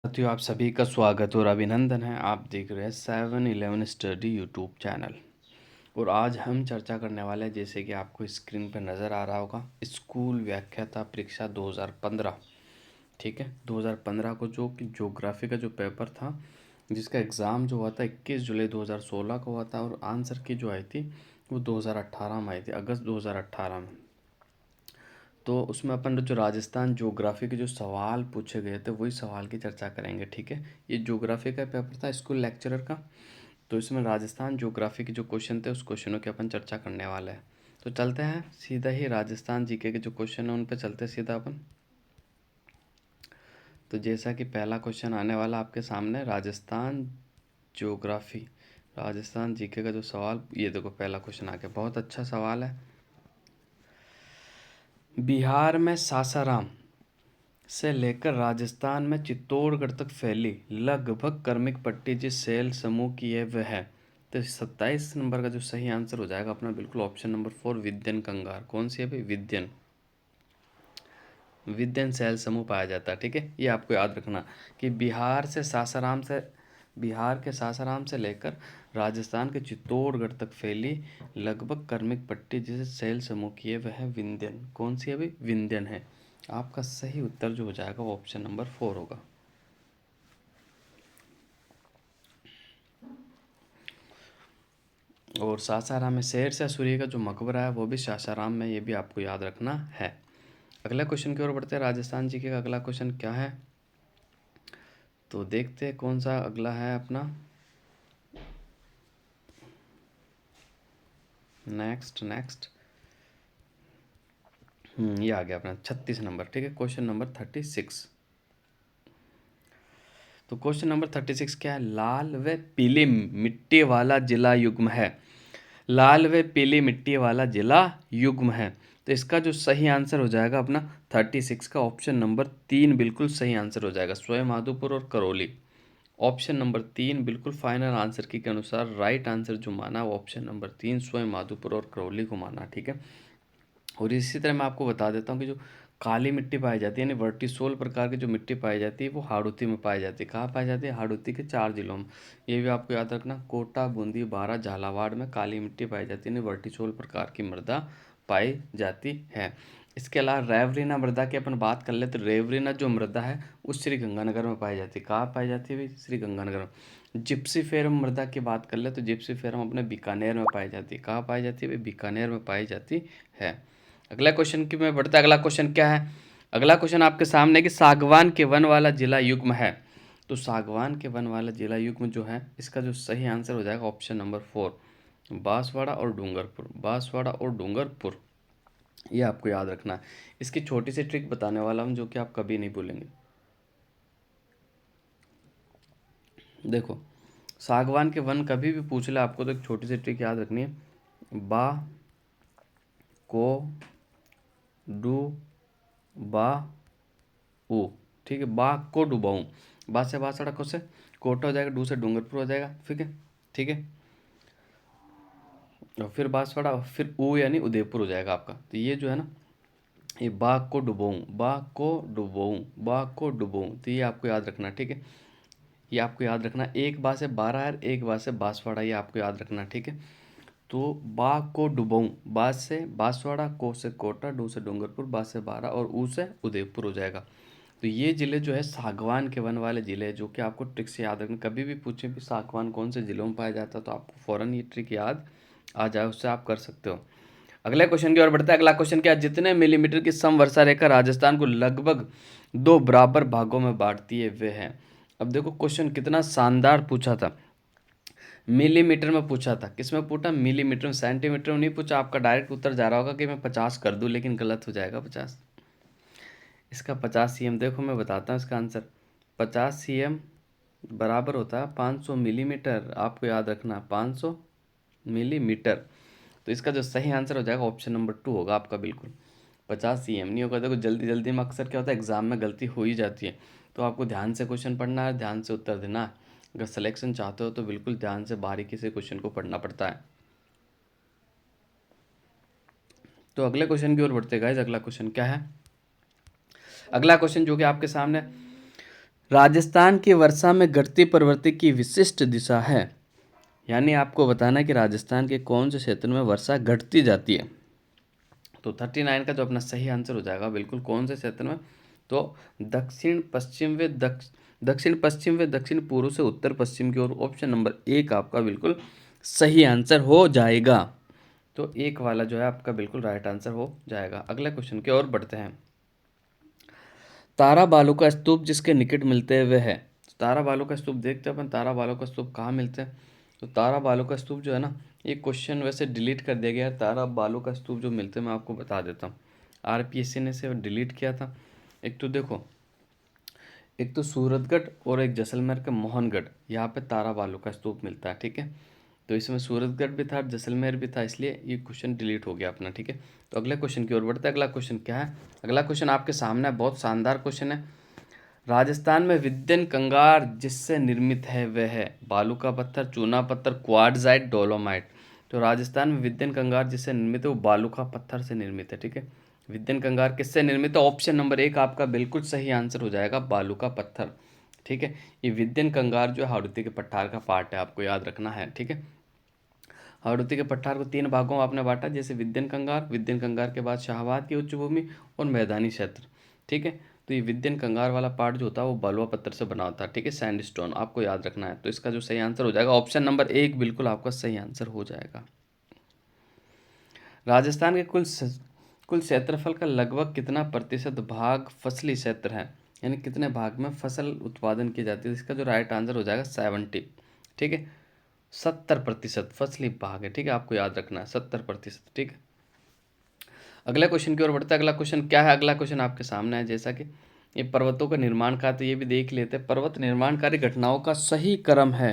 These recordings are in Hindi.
साथियों, आप सभी का स्वागत और अभिनंदन है। आप देख रहे हैं 7-11 स्टडी यूट्यूब चैनल। और आज हम चर्चा करने वाले हैं, जैसे कि आपको स्क्रीन पर नज़र आ रहा होगा, स्कूल व्याख्याता परीक्षा 2015। ठीक है, 2015 को जो कि ज्योग्राफी का जो पेपर था, जिसका एग्ज़ाम जो हुआ था 21 जुलाई 2016 को हुआ था, और आंसर की जो आई थी वो 2018 में आई थी, अगस्त 2018 में। तो उसमें अपन जो राजस्थान ज्योग्राफी के जो सवाल पूछे गए थे वही सवाल की चर्चा करेंगे। ठीक है, ये ज्योग्राफी का पेपर था स्कूल लेक्चरर का, तो इसमें राजस्थान ज्योग्राफी के जो क्वेश्चन थे उस क्वेश्चनों की अपन चर्चा करने वाले हैं। तो चलते हैं सीधा ही राजस्थान जीके के जो क्वेश्चन है उन पे चलते हैं सीधा अपन। तो जैसा कि पहला क्वेश्चन आने वाला आपके सामने, राजस्थान ज्योग्राफी, राजस्थान जीके का जो सवाल, ये देखो पहला क्वेश्चन आ गया। बहुत अच्छा सवाल है। बिहार में सासाराम से लेकर राजस्थान में चित्तौड़गढ़ तक फैली लगभग क्रमिक पट्टी जिस सेल समूह की है वह है। तो 27 नंबर का जो सही आंसर हो जाएगा अपना बिल्कुल ऑप्शन नंबर 4, विद्यन कंगार। कौन सी है भाई? विद्यन। विद्यन सेल समूह पाया जाता है। ठीक है, ये आपको याद रखना कि बिहार के सासाराम से लेकर राजस्थान के चित्तौड़गढ़ तक फैली लगभग क्रमिक पट्टी जिसे सेल समूह की है वह है विंध्यन। कौन सी है भाई? विंध्यन है। आपका सही उत्तर जो हो जाएगा वो ऑप्शन नंबर 4 होगा। और सासाराम में शेर शाह सूरी का जो मकबरा है वो भी सासाराम में, ये भी आपको याद रखना है। अगला क्वेश्चन की ओर बढ़ते हैं। राजस्थान जी के का अगला क्वेश्चन क्या है, तो देखते हैं कौन सा अगला है अपना। नेक्स्ट नेक्स्ट ये आ गया अपना 36 नंबर। ठीक है, क्वेश्चन नंबर 36। तो क्वेश्चन नंबर 36 क्या है? लाल व पीली मिट्टी वाला जिला युग्म है। लाल व पीली मिट्टी वाला जिला युग्म है। तो इसका जो सही आंसर हो जाएगा अपना 36 का ऑप्शन नंबर 3 बिल्कुल सही आंसर हो जाएगा। स्वयं माधोपुर और करौली। ऑप्शन नंबर 3 बिल्कुल फाइनल आंसर की के अनुसार राइट आंसर जो माना वो ऑप्शन नंबर 3 स्वयं माधोपुर और करौली को माना। ठीक है, और इसी तरह मैं आपको बता देता हूँ कि जो काली मिट्टी पाई जाती है, यानी वर्टिसोल प्रकार की जो मिट्टी पाई जाती है वो हाड़ौती में पाई जाती है। कहाँ पाई जाती है? हाड़ौती के 4 जिलों में। ये भी आपको याद रखना, कोटा, बूंदी, बारां, झालावाड़ में काली मिट्टी पाई जाती है, यानी वर्टिसोल प्रकार की मृदा पाई जाती है। इसके अलावा रेवरीना मृदा की अपन बात कर ले तो रेवरीना जो मृदा है वो श्री गंगानगर में पाई जाती है। कहाँ पाई जाती है भाई? श्री गंगानगर में। जिप्सीफेरम मृदा की बात कर ले तो जिप्सीफेरम अपने बीकानेर में पाई जाती है। कहाँ पाई जाती है भाई? बीकानेर में पाई जाती है। अगला क्वेश्चन की मैं बढ़ता, अगला क्वेश्चन क्या है? अगला क्वेश्चन आपके सामने कि सागवान के वन वाला जिला युग्म है। तो सागवान के वन वाला जिला युग्म जो है, इसका जो सही आंसर हो जाएगा ऑप्शन नंबर 4, बांसवाड़ा और डूंगरपुर। बांसवाड़ा और डूंगरपुर, ये आपको याद रखना है। इसकी छोटी सी ट्रिक बताने वाला हूँ जो कि आप कभी नहीं भूलेंगे। देखो, सागवान के वन कभी भी पूछ ले आपको तो एक छोटी सी ट्रिक याद रखनी है। बा को डू बा ओ। ठीक है, बा को डुबाऊं। बा से बासड़ा, को से कोटा हो जाएगा, डू से डूंगरपुर हो जाएगा। ठीक है, ठीक है, और फिर बांसवाड़ा, फिर ऊ यानी उदयपुर हो जाएगा आपका। तो ये जो है ना, ये बा को डुबाऊं, बा को डुबाऊं, बा को डुबाऊं, तो ये आपको याद रखना। ठीक है, ये आपको याद रखना। एक बा से 12 है, एक बा से बांसवाड़ा, ये आपको याद रखना। ठीक है, तो बा को डुबाऊं, बा से बांसवाड़ा, को से कोटा, डू से डूंगरपुर, बा से 12 और ऊ से उदयपुर हो जाएगा। तो ये ज़िले जो है सागवान के वन वाले ज़िले हैं, जो कि आपको ट्रिक से याद रखना। कभी भी पूछे भी सागवान कौन से ज़िलों में पाया जाता है तो आपको फ़ौरन ये ट्रिक याद आ जाए, उससे आप कर सकते हो। अगले क्वेश्चन की ओर बढ़ता है। अगला क्वेश्चन क्या है? जितने मिलीमीटर की समवर्षा रेखा राजस्थान को लगभग 2 बराबर भागों में बांटती है वे है। अब देखो क्वेश्चन कितना शानदार पूछा था। मिलीमीटर में पूछा था। किस में पूछा? मिलीमीटर में। सेंटीमीटर में नहीं पूछा। आपका डायरेक्ट उत्तर जा रहा होगा कि मैं 50 कर दूं, लेकिन गलत हो जाएगा 50। इसका 50 cm, देखो मैं बताता हूँ इसका आंसर। 50 cm बराबर होता है 500 मिलीमीटर। आपको याद रखना, 500 मिलीमीटर। तो इसका जो सही आंसर हो जाएगा ऑप्शन नंबर 2 होगा आपका बिल्कुल। 50 cm नहीं होगा। देखो जल्दी जल्दी में अक्सर क्या होता है, एग्जाम में गलती हो ही जाती है। तो आपको ध्यान से क्वेश्चन पढ़ना है, ध्यान से उत्तर देना है। अगर सिलेक्शन चाहते हो तो बिल्कुल ध्यान से बारीकी से क्वेश्चन को पढ़ना पड़ता है। तो अगले क्वेश्चन की ओर बढ़ते गाइस। अगला क्वेश्चन क्या है? अगला क्वेश्चन जो कि आपके सामने, राजस्थान की वर्षा में घटती प्रवृत्ति की विशिष्ट दिशा है। यानी आपको बताना है कि राजस्थान के कौन से क्षेत्र में वर्षा घटती जाती है। तो 39 का जो अपना सही आंसर हो जाएगा बिल्कुल कौन से क्षेत्र में, तो दक्षिण पश्चिम व दक्षिण पूर्व से उत्तर पश्चिम की ओर। ऑप्शन नंबर 1 आपका बिल्कुल सही आंसर हो जाएगा। तो एक वाला जो है आपका बिल्कुल राइट आंसर हो जाएगा। अगले क्वेश्चन की ओर बढ़ते हैं। तारा बालू का स्तूप जिसके निकट मिलते हुए है। तारा बालू का स्तूप देखते हैं अपन, तारा बालू का स्तूप कहाँ मिलते हैं। तो तारा बालू का स्तूप जो है ना, ये क्वेश्चन वैसे डिलीट कर दिया गया है। तारा बालू का स्तूप जो मिलते हैं मैं आपको बता देता हूँ, आरपीएससी ने इसे डिलीट किया था। एक तो देखो, एक तो सूरतगढ़ और एक जैसलमेर का मोहनगढ़, यहाँ पे तारा बालू का स्तूप मिलता है। ठीक है, तो इसमें सूरतगढ़ भी था, जैसलमेर भी था, इसलिए ये क्वेश्चन डिलीट हो गया अपना। ठीक है, तो अगले क्वेश्चन की ओर बढ़ते हैं। अगला क्वेश्चन क्या है, अगला क्वेश्चन आपके सामने है, बहुत शानदार क्वेश्चन है। राजस्थान में विद्यन कंगार जिससे निर्मित है वह है बालू का पत्थर, चूना पत्थर, क्वार्ट्जाइट, डोलोमाइट। तो राजस्थान में विद्यन कंगार जिससे निर्मित है वो बालू का पत्थर से निर्मित है। ठीक है, विद्यन कंगार किससे निर्मित है। ऑप्शन नंबर 1 आपका बिल्कुल सही आंसर हो जाएगा, बालू का पत्थर। ठीक है, ये विद्यन कंगार जो है हाड़ौती के पठार का पार्ट है, आपको याद रखना है। ठीक है, हाड़ौती के पठार को 3 भागों में आपने बांटा, जैसे विद्यन कंगार के बाद शाहबाद की उच्च भूमि और मैदानी क्षेत्र। ठीक है, तो ये विद्यन कंगार वाला पार्ट जो होता है वो बालुआ पत्थर से बना होता है। ठीक है, सैंडस्टोन आपको याद रखना है। तो इसका जो सही आंसर हो जाएगा ऑप्शन नंबर 1 बिल्कुल आपका सही आंसर हो जाएगा। राजस्थान के कुल क्षेत्रफल का लगभग कितना प्रतिशत भाग फसली क्षेत्र है, यानी कितने भाग में फसल उत्पादन की जाती है। इसका जो राइट आंसर हो जाएगा 70। ठीक है, 70% फसली भाग है। ठीक है, आपको याद रखना है 70%। ठीक है, अगले क्वेश्चन की ओर बढ़ते हैं। अगला क्वेश्चन क्या है, अगला क्वेश्चन आपके सामने है, जैसा कि ये पर्वतों का निर्माण का, तो ये भी देख लेते हैं। पर्वत निर्माणकारी घटनाओं का सही क्रम है,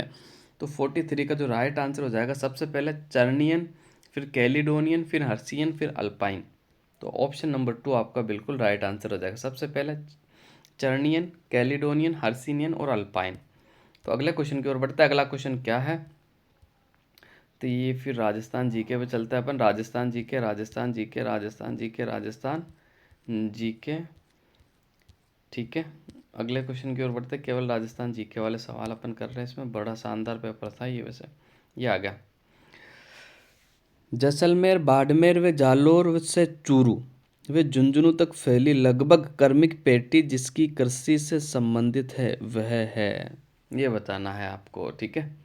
तो 43 का जो राइट आंसर हो जाएगा, सबसे पहले चर्नियन, फिर कैलिडोनियन, फिर हर्सियन, फिर अल्पाइन। तो ऑप्शन नंबर 2 आपका बिल्कुल राइट आंसर हो जाएगा, सबसे पहले चर्नियन, कैलिडोनियन, हर्सिनियन और अल्पाइन। तो अगले क्वेश्चन की ओर बढ़ता है। अगला क्वेश्चन क्या है, तो ये फिर राजस्थान जीके पे चलता है अपन। Rajasthan GK, Rajasthan GK, Rajasthan GK, Rajasthan GK. ठीक है, अगले क्वेश्चन की ओर बढ़ते हैं। केवल राजस्थान जीके वाले सवाल अपन कर रहे हैं, इसमें बड़ा शानदार पेपर था ये। वैसे ये आ गया, जैसलमेर, बाड़मेर व जालोर से चूरू वे झुंझुनू तक फैली लगभग कर्मिक पेटी जिसकी कृषि से संबंधित है वह है, ये बताना है आपको। ठीक है,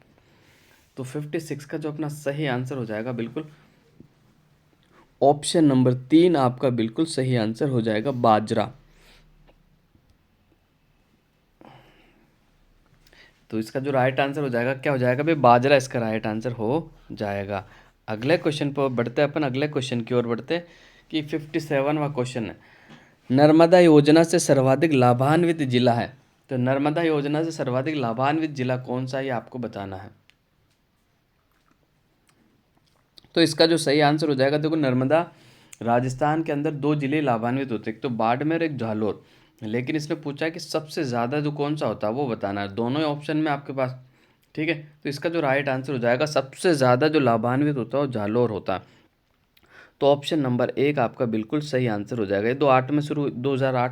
तो 56 का जो अपना सही आंसर हो जाएगा बिल्कुल ऑप्शन नंबर 3 आपका बिल्कुल सही आंसर हो जाएगा, बाजरा। तो इसका जो राइट आंसर हो जाएगा क्या हो जाएगा भाई, बाजरा इसका राइट आंसर हो जाएगा। अगले क्वेश्चन पर बढ़ते हैं अपन, अगले क्वेश्चन की ओर बढ़ते हैं कि 57वां क्वेश्चन है, नर्मदा योजना से सर्वाधिक लाभान्वित जिला है। तो नर्मदा योजना से सर्वाधिक लाभान्वित जिला कौन सा है, ये आपको बताना है। तो इसका जो सही आंसर हो जाएगा, देखो नर्मदा राजस्थान के अंदर 2 जिले लाभान्वित होते हैं, एक तो बाड़मेर, एक झालोर। लेकिन इसने पूछा है कि सबसे ज़्यादा जो कौन सा होता है वो बताना है, दोनों ही ऑप्शन में आपके पास। ठीक है, तो इसका जो राइट आंसर हो जाएगा, सबसे ज़्यादा जो लाभान्वित होता है वो झालोर होता है। तो ऑप्शन नंबर 1 आपका बिल्कुल सही आंसर हो जाएगा। ये 2008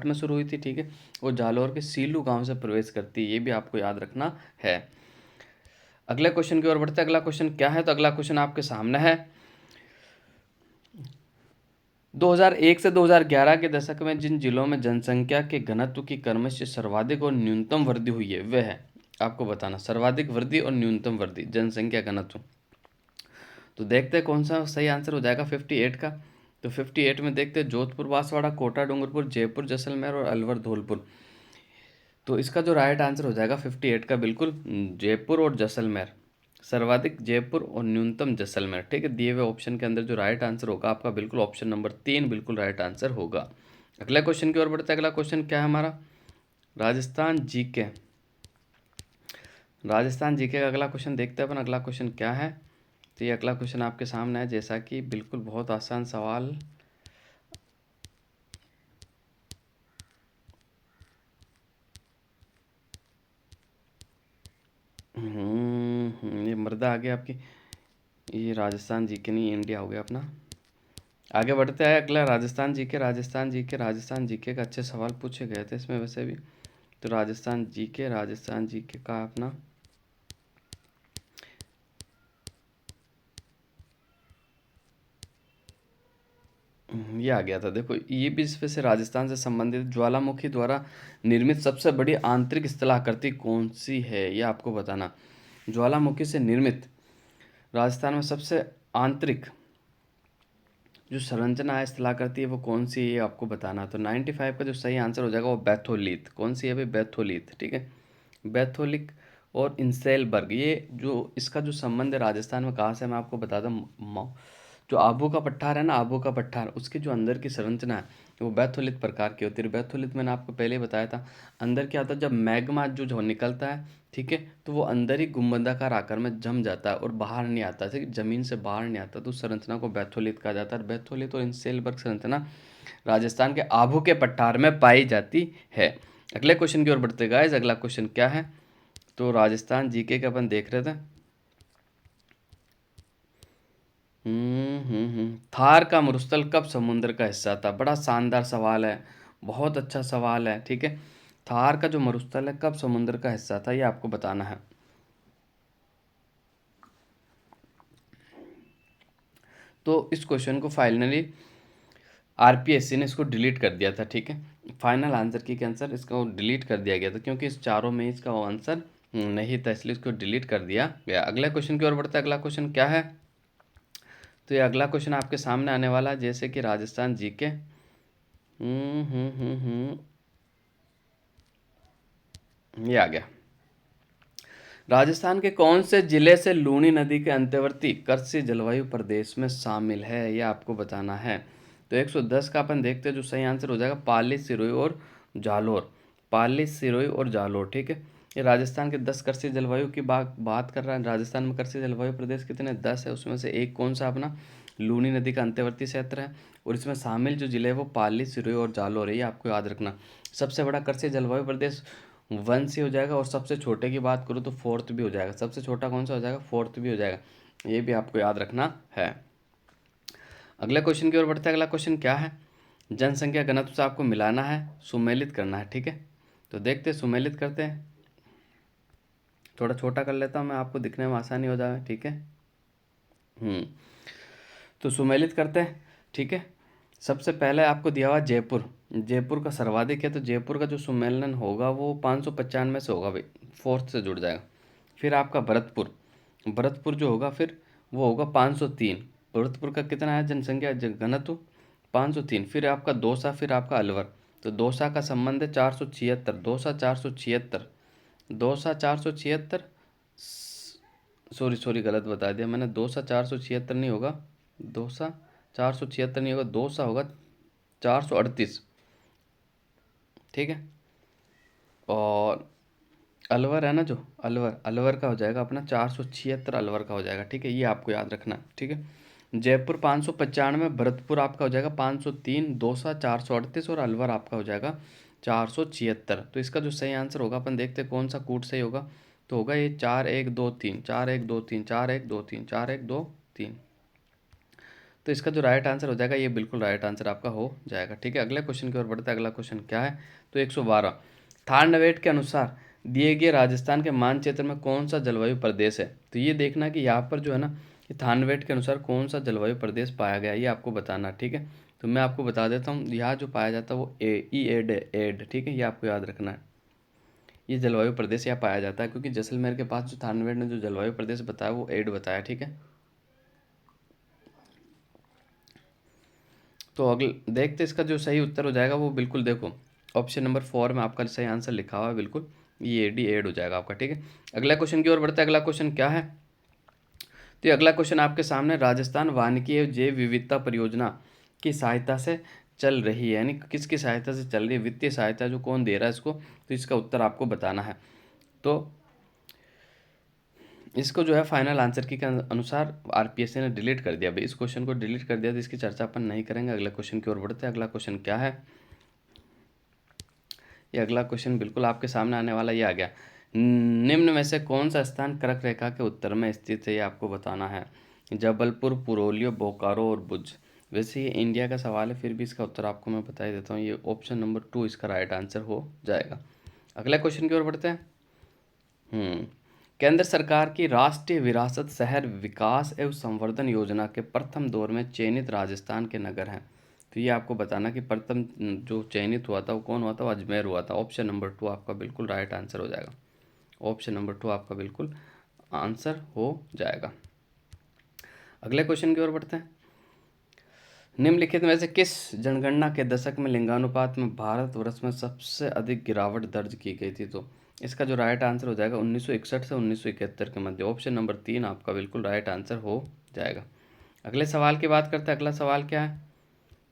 में शुरू हुई थी। ठीक है, वो झालोर के सीलू गांव से प्रवेश करती है, ये भी आपको याद रखना है। अगले क्वेश्चन की ओर बढ़ते हैं। अगला क्वेश्चन क्या है, तो अगला क्वेश्चन आपके सामने है, 2001 से 2011 के दशक में जिन जिलों में जनसंख्या के घनत्व की क्रमश सर्वाधिक और न्यूनतम वृद्धि हुई है वह है, आपको बताना सर्वाधिक वृद्धि और न्यूनतम वृद्धि जनसंख्या घनत्व। तो देखते हैं कौन सा सही आंसर हो जाएगा 58 का। तो 58 में देखते हैं जोधपुर, बांसवाड़ा, कोटा, डूंगरपुर, जयपुर, जैसलमेर और अलवर, धौलपुर। तो इसका जो राइट आंसर हो जाएगा 58 का बिल्कुल जयपुर और जैसलमेर, सर्वाधिक जयपुर और न्यूनतम जैसलमेर। ठीक है, दिए हुए ऑप्शन के अंदर जो राइट आंसर होगा आपका बिल्कुल ऑप्शन नंबर 3 बिल्कुल राइट आंसर होगा। अगला क्वेश्चन की ओर बढ़ते हैं। अगला क्वेश्चन क्या है हमारा, राजस्थान जीके। राजस्थान जीके का अगला क्वेश्चन देखते हैं अपन, अगला क्वेश्चन क्या है। तो ये अगला क्वेश्चन आपके सामने है, जैसा कि बिल्कुल बहुत आसान सवाल। ये मृदा आ गया आपकी, ये राजस्थान जीके नहीं, इंडिया हो गया अपना। आगे बढ़ते हैं, अगला Rajasthan GK, Rajasthan GK, Rajasthan GK का अच्छे सवाल पूछे गए थे इसमें वैसे भी। तो राजस्थान जीके का अपना ये आ गया था। देखो ये भी इसमें से राजस्थान से संबंधित ज्वालामुखी द्वारा निर्मित सबसे बड़ी आंतरिक स्थलाकृति कौन सी है, ये आपको बताना। ज्वालामुखी से निर्मित राजस्थान में सबसे आंतरिक जो संरचना है स्थलाकृति है वो कौन सी है, ये आपको बताना। तो 95 का जो सही आंसर हो जाएगा वो बैथोलीथ। कौन सी है भाई? बैथोलीथ। ठीक है, बैथोलिक और इंसेलबर्ग, ये जो इसका जो संबंध है राजस्थान में कहाँ से, मैं आपको बताता हूँ। जो आबू का पठार है ना, आबू का पठार, उसकी जो अंदर की संरचना है वो बैथोलित प्रकार की होती है। बैथोलित मैंने आपको पहले ही बताया था। अंदर क्या होता है, जब मैग्मा जो निकलता है, ठीक है, तो वो अंदर ही गुंबदाकार आकार में जम जाता है और बाहर नहीं आता, ठीक, जमीन से बाहर नहीं आता, तो उस संरचना को बैथोलित कहा जाता है। बैथोलित और इंसेलबर्ग संरचना राजस्थान के आबू के पठार में पाई जाती है। अगले क्वेश्चन की ओर बढ़ते गाइस। अगला क्वेश्चन क्या है? तो राजस्थान जीके का अपन देख रहे थे। थार का मरुस्थल कब समुद्र का हिस्सा था? बड़ा शानदार सवाल है, बहुत अच्छा सवाल है। ठीक है, थार का जो मरुस्थल है कब समुद्र का हिस्सा था, ये आपको बताना है। तो इस क्वेश्चन को फाइनली आरपीएससी ने इसको डिलीट कर दिया था। ठीक है, फाइनल आंसर की आंसर इसको डिलीट कर दिया गया था, क्योंकि इस चारों में इसका आंसर नहीं था, इसलिए इसको डिलीट कर दिया गया। अगले क्वेश्चन की ओर बढ़ते हैं। अगला क्वेश्चन क्या है? तो ये अगला क्वेश्चन आपके सामने आने वाला है, जैसे कि राजस्थान जीके ये आ गया। राजस्थान के कौन से जिले से लूनी नदी के अंतर्वर्ती कृषि जलवायु प्रदेश में शामिल है, ये आपको बताना है। तो 110 का अपन देखते हैं, जो सही आंसर हो जाएगा पाली, सिरोही और जालोर। पाली, सिरोही और जालोर। ठीक है, ये राजस्थान के 10 कृषि जलवायु की बात कर रहा है। राजस्थान में कृषि जलवायु प्रदेश कितने? 10 है, उसमें से एक कौन सा अपना लूनी नदी का अंतर्वर्ती क्षेत्र है, और इसमें शामिल जो जिले है वो पाली, सिरोही और जालोर है, ये आपको याद रखना। सबसे बड़ा कृषि जलवायु प्रदेश 1 से हो जाएगा, और सबसे छोटे की बात करूँ तो 4th भी हो जाएगा। सबसे छोटा कौन सा हो जाएगा? 4th भी हो जाएगा, ये भी आपको याद रखना है। अगले क्वेश्चन की ओर बढ़ते हैं। अगला क्वेश्चन क्या है? जनसंख्या घनत्व से आपको मिलाना है, सुमेलित करना है। ठीक है, तो देखते हैं, सुमेलित करते हैं। थोड़ा छोटा कर लेता हूँ मैं, आपको दिखने में आसानी हो जाए। ठीक है, तो सुमेलित करते हैं। ठीक है, सबसे पहले आपको दिया हुआ जयपुर। जयपुर का सर्वाधिक है, तो जयपुर का जो सुमेलन होगा वो 595 से होगा भाई, 4th से जुड़ जाएगा। फिर आपका भरतपुर, भरतपुर जो होगा फिर वो होगा 503। भरतपुर का कितना है जनसंख्या घनत्व? 503। फिर आपका दौसा, फिर आपका अलवर। तो दौसा का संबंध है 476, दौसा 476, दौसा 476। सॉरी सॉरी, गलत बता दिया मैंने, दौसा 476 नहीं होगा, दौसा 476 नहीं होगा, दौसा होगा 438। ठीक है, और अलवर है ना, जो अलवर, अलवर का हो जाएगा अपना 476, अलवर का हो जाएगा। ठीक है, ये आपको याद रखना। ठीक है, जयपुर 595, भरतपुर आपका हो जाएगा 503, दौसा 438 और अलवर आपका हो जाएगा 476। तो इसका जो सही आंसर होगा, अपन देखते हैं कौन सा कूट सही होगा। तो होगा ये 4123, 4123, 4123, 4123। तो इसका जो राइट आंसर हो जाएगा, ये बिल्कुल राइट आंसर आपका हो जाएगा। ठीक है, अगले क्वेश्चन की ओर बढ़ते हैं। अगला क्वेश्चन क्या है? तो 112, थारनवेट के अनुसार दिए गए राजस्थान के मानचित्र में कौन सा जलवायु प्रदेश है? तो ये देखना कि यहाँ पर जो है ना, ये थानवेट के अनुसार कौन सा जलवायु प्रदेश पाया गया, ये आपको बताना। ठीक है, तो मैं आपको बता देता हूँ, यहाँ जो पाया जाता है वो एड। ठीक है, ये आपको याद रखना है। ये जलवायु प्रदेश यहाँ पाया जाता है, क्योंकि जैसलमेर के पास जो थानवेट ने जो जलवायु प्रदेश बताया वो एड बताया। ठीक है, तो अगले देखते इसका जो सही उत्तर हो जाएगा वो बिल्कुल देखो, ऑप्शन नंबर 4 में आपका सही आंसर लिखा हुआ है, बिल्कुल ये एडी एड हो जाएगा आपका। ठीक है, अगला क्वेश्चन की ओर बढ़ते हैं। अगला क्वेश्चन क्या है? तो ये अगला क्वेश्चन आपके सामने राजस्थान वानिकी एवं जैव विविधता परियोजना की सहायता से चल रही है, यानी किसकी सहायता से चल रही है, वित्तीय सहायता जो कौन दे रहा है इसको, तो इसका उत्तर आपको बताना है। तो इसको जो है फाइनल आंसर की के अनुसार आरपीएससी ने डिलीट कर दिया भाई, इस क्वेश्चन को डिलीट कर दिया, तो इसकी चर्चा अपन नहीं करेंगे। अगले क्वेश्चन की ओर बढ़ते हैं। अगला क्वेश्चन क्या है? ये अगला क्वेश्चन बिल्कुल आपके सामने आने वाला, ये आ गया। निम्न में से कौन सा स्थान कर्क रेखा के उत्तर में स्थित है, ये आपको बताना है। जबलपुर, पुरुलिया, बोकारो और भुज। वैसे ये इंडिया का सवाल है, फिर भी इसका उत्तर आपको मैं बता ही देता हूँ, ये ऑप्शन नंबर 2 इसका राइट आंसर हो जाएगा। अगले क्वेश्चन की ओर बढ़ते हैं। केंद्र सरकार की राष्ट्रीय विरासत शहर विकास एवं संवर्धन योजना के प्रथम दौर में चयनित राजस्थान के नगर हैं। तो ये आपको बताना कि प्रथम जो चयनित हुआ था वो कौन हुआ था, वो अजमेर हुआ था। ऑप्शन नंबर 2 आपका बिल्कुल राइट आंसर हो जाएगा। ऑप्शन नंबर 2 आपका बिल्कुल आंसर हो जाएगा। अगले क्वेश्चन की ओर बढ़ते हैं। निम्नलिखित में से किस जनगणना के दशक में लिंगानुपात में भारतवर्ष में सबसे अधिक गिरावट दर्ज की गई थी? तो इसका जो राइट आंसर हो जाएगा 1961 से 1971 के मध्य। ऑप्शन नंबर 3 आपका बिल्कुल राइट आंसर हो जाएगा। अगले सवाल की बात करते हैं। अगला सवाल क्या है?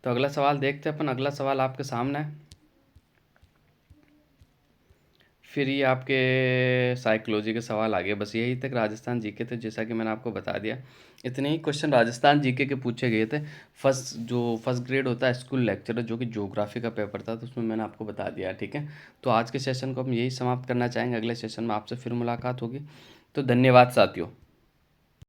तो अगला सवाल देखते हैं अपन। अगला सवाल आपके सामने है। फिर ये आपके साइकोलॉजी के सवाल आ गए। बस यही तक राजस्थान जीके थे, जैसा कि मैंने आपको बता दिया। इतने ही क्वेश्चन राजस्थान जीके के पूछे गए थे। फर्स्ट ग्रेड होता है स्कूल लेक्चर, जो कि ज्योग्राफी का पेपर था, तो उसमें मैंने आपको बता दिया। ठीक है, तो आज के सेशन को हम यही समाप्त करना चाहेंगे। अगले सेशन में आपसे फिर मुलाकात होगी। तो धन्यवाद साथियों।